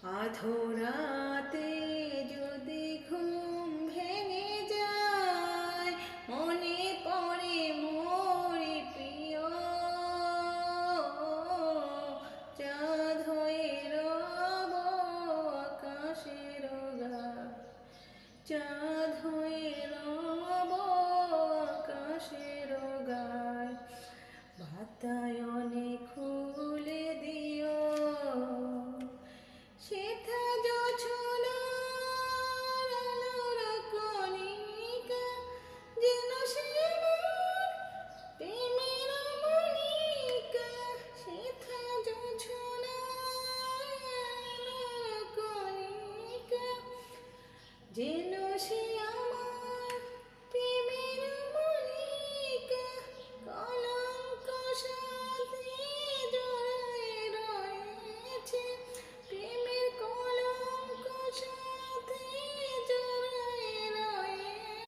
আধরাতে যদি ঘুম ভেঙে যায়, মনে পড়ে মোরি প্রিয়, চাঁদ হয়ে রব আকাশের গায়, চাঁদ হয়ে রব আকাশের গায়। বাতায়নে খুলে দিও সেথা জোছনার আলোর কণিকা, যেন সে আমার প্রেমের মণিকা। সেথা জোছনার আলোর কণিকা, যেন সে